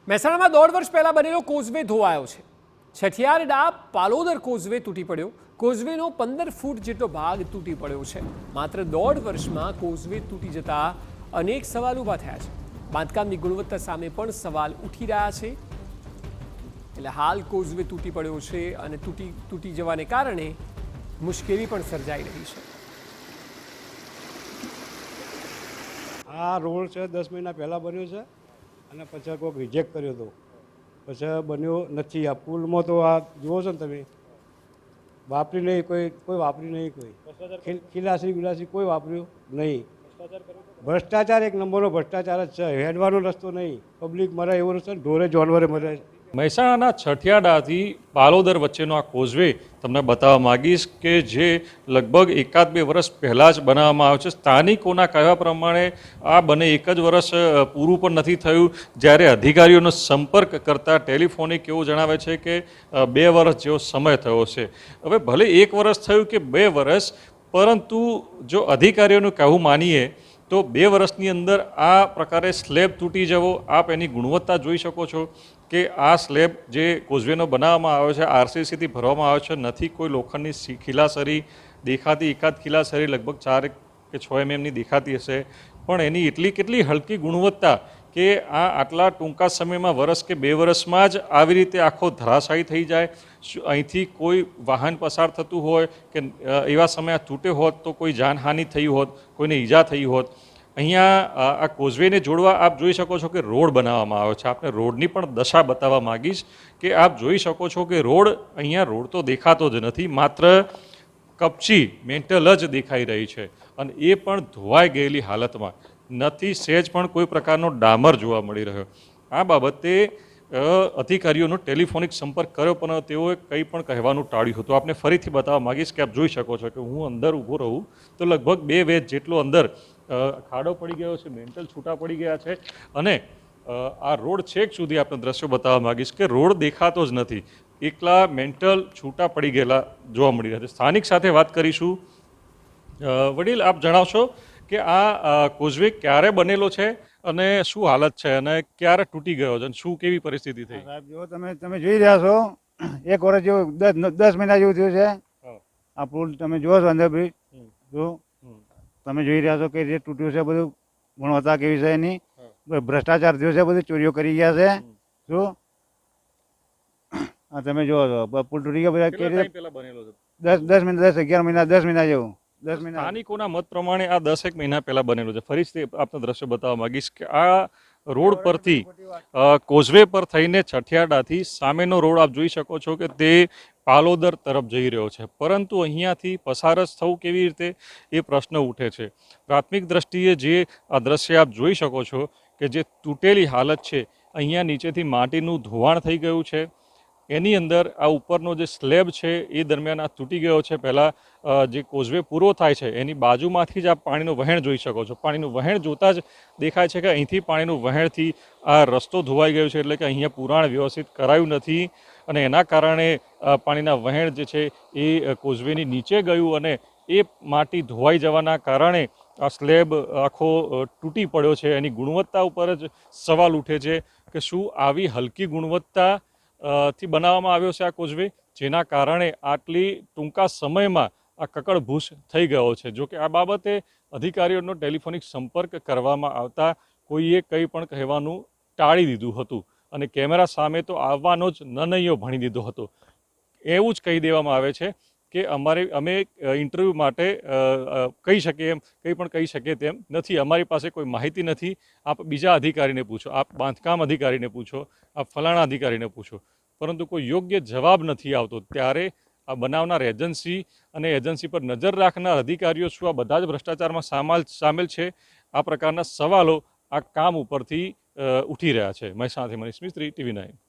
મહેસાણામાં 1.5 વર્ષ પહેલા બનેલો કોઝવે ધોવાયો છે। છઠિયારડા પાલોદર કોઝવે તૂટી પડ્યો। કોઝવેનો 15 ફૂટ જેટલો ભાગ તૂટી પડ્યો છે। માત્ર 1.5 વર્ષમાં કોઝવે તૂટી જતા અનેક સવાલ ઊભા થયા છે। બાંધકામની ગુણવત્તા સામે પણ સવાલ ઉઠી રહ્યા છે। એટલે હાલ કોઝવે તૂટી પડ્યો છે અને તૂટી જવાને કારણે મુશ્કેલી પણ સર્જાઈ રહી છે। આ રોડ છે 10 મહિના પહેલાં બન્યો છે અને પછી કોઈક રિજેક્ટ કર્યો હતો, પછી બન્યો નથી। આ પુલમાં તો આ જુઓ છો ને તમે, વાપરી નહીં, કોઈ વાપરી નહીં, કોઈ ખીલાસી કોઈ વાપર્યું નહીં। ભ્રષ્ટાચાર એક નંબરનો ભ્રષ્ટાચાર જ છે, હેડવાનો રસ્તો નહીં। પબ્લિક મરે એવો રસ્તો, ઢોરે જાનવરે મરે। મહેસાણાના છઠિયાડાથી પાલોદર વચ્ચેનો આ કોઝવે તમને બતાવવા માગીશ કે જે લગભગ 1-2 વર્ષ પહેલાં જ બનાવવામાં આવ્યો છે। સ્થાનિકોના કહેવા પ્રમાણે આ બને 1 જ વર્ષ પૂરું પણ નથી થયું, જ્યારે અધિકારીઓનો સંપર્ક કરતા ટેલિફોનિક એવું જણાવે છે કે 2 વર્ષ જેવો સમય થયો છે। હવે ભલે 1 વર્ષ થયું કે 2 વર્ષ, પરંતુ જો અધિકારીઓનું કહેવું માનીએ તો 2 વર્ષની અંદર આ પ્રકારે સ્લેબ તૂટી જવો, આપ એની ગુણવત્તા જોઈ શકો છો કે આ સ્લેબ જે કોઝવેનો બનાવવામાં આવ્યો છે આરસીસીથી ભરવામાં આવ્યો છે, નથી કોઈ લોખંડની ખીલાસરી દેખાતી। એકાદ ખીલાસરી લગભગ 4 કે 6 mmની દેખાતી હશે, પણ એની કેટલી હલકી ગુણવત્તા કે આ આટલા ટૂંકા સમયમાં વર્ષ કે 2 વર્ષમાં જ આવી રીતે આખો ધરાશાયી થઈ જાય। અહીંથી કોઈ વાહન પસાર થતું હોય કે એવા સમયે તૂટ્યો હોત તો કોઈ જાનહાનિ થઈ હોત, કોઈને ઈજા થઈ હોત। અહીંયા આ કોઝવેને જોડવા આપ જોઈ શકો છો કે રોડ બનાવવામાં આવ્યો છે। આપણે રોડની પણ દશા બતાવવા માગીશ કે આપ જોઈ શકો છો કે અહીંયા રોડ તો દેખાતો જ નથી, માત્ર કપચી મેન્ટલ જ દેખાઈ રહી છે અને એ પણ ધોવાઈ ગયેલી હાલતમાં નથી। સહેજ પણ કોઈ પ્રકારનો ડામર જોવા મળી રહ્યો। આ બાબતે અધિકારીઓનો ટેલિફોનિક સંપર્ક કર્યો પણ તેઓએ કંઈ પણ કહેવાનું ટાળ્યું હતું। આપને ફરીથી બતાવવા માગીશ કે આપ જોઈ શકો છો કે હું અંદર ઊભો રહું તો લગભગ 2 વેચ જેટલો અંદર ખાડો પડી ગયો છે, મેન્ટલ છૂટા પડી ગયા છે અને આ રોડ છેક સુધી આપણે દ્રશ્યો બતાવવા માગીશ કે રોડ દેખાતો જ નથી, એકલા મેન્ટલ છૂટા પડી ગયેલા જોવા મળી રહ્યા છે। સ્થાનિક સાથે વાત કરીશું। વડીલ, આપ જણાવશો કે આ કોઝવે ક્યારે બનેલો છે અને શું હાલત છે અને ક્યારે તૂટી ગયો છે અને શું કેવી પરિસ્થિતિ થઈ? સાહેબ જો તમે જોઈ રહ્યા છો, 1 વર્ષ જેવું 10 મહિના જેવું થયું છે। આ પુલ તમે જુઓ છો, અંદર બ્રિજ જો તમે જોઈ રહ્યા છો કે જે તૂટ્યું છે, બધું ગુણવત્તા કેવી છે એની, ભ્રષ્ટાચાર થયો છે, બધી ચોરીઓ કરી ગયા છે। જો આ તમે જુઓ છો પુલ તૂટી ગયા, બધા કેવી રીતે 10 મહિના 11 મહિના 10 મહિના જેવું 10 મહિના। સ્થાનિકોના મત પ્રમાણે આ 10 મહિના પહેલા બનેલું છે। ફરીથી આપને દ્રશ્ય બતાવવા માંગીશ કે આ રોડ પરથી કોઝવે પર થઈને છઠિયાડાથી સામેનો રોડ આપ જોઈ શકો છો કે તે પાલોદર તરફ જઈ રહ્યો છે, પરંતુ અહીંયાથી પસાર જ થવું કેવી રીતે એ પ્રશ્ન ઉઠે છે। પ્રાથમિક દ્રષ્ટિએ જે આ દ્રશ્ય આપ જોઈ શકો છો કે જે તૂટેલી હાલત છે, અહીંયા નીચેથી માટીનું ધોવાણ થઈ ગયું છે, એની અંદર આ ઉપરનો જે સ્લેબ છે એ દરમિયાન આ તૂટી ગયો છે। પહેલાં જે કોઝવે પૂરો થાય છે એની બાજુમાંથી જ આપ પાણીનું વહેણ જોઈ શકો છો। પાણીનું વહેણ જોતાં જ દેખાય છે કે અહીંથી પાણીનું વહેણથી આ રસ્તો ધોવાઈ ગયો છે, એટલે કે અહીંયા પુરાણ વ્યવસ્થિત કરાયું નથી અને એના કારણે પાણીના વહેણ જે છે એ કોઝવેની નીચે ગયું અને એ માટી ધોવાઈ જવાના કારણે આ સ્લેબ આખો તૂટી પડ્યો છે। એની ગુણવત્તા ઉપર જ સવાલ ઉઠે છે કે શું આવી હલકી ગુણવત્તા થી બનાવવામાં આવ્યો છે આ કોઝવે, જેના કારણે આટલી ટૂંકા સમયમાં આ કકડભૂસ થઈ ગયો છે। જો કે આ બાબતે અધિકારીઓનો ટેલિફોનિક સંપર્ક કરવામાં આવતા કોઈએ કંઈ પણ કહેવાનું ટાળી દીધું હતું અને કેમેરા સામે તો આવવાનો જ નનૈયો ભણી દીધો હતો। એવું જ કહી દેવામાં આવે છે કે અમે ઇન્ટરવ્યૂ માટે કહી શકીએ એમ કંઈ પણ કહી શકીએ તેમ નથી, અમારી પાસે કોઈ માહિતી નથી। આપ બીજા અધિકારીને પૂછો, આપ બાંધકામ અધિકારીને પૂછો, આપ ફલાણા અધિકારીને પૂછો, પરંતુ કોઈ યોગ્ય જવાબ નથી આવતો। ત્યારે આ બનાવનાર એજન્સી અને એજન્સી પર નજર રાખનાર અધિકારીઓ શું આ બધા જ ભ્રષ્ટાચારમાં સામેલ છે? આ પ્રકારના સવાલો આ કામ ઉપરથી ઉઠી રહ્યા છે। મહેસાણાથી મનીષ મિસ્ત્રી, TV9।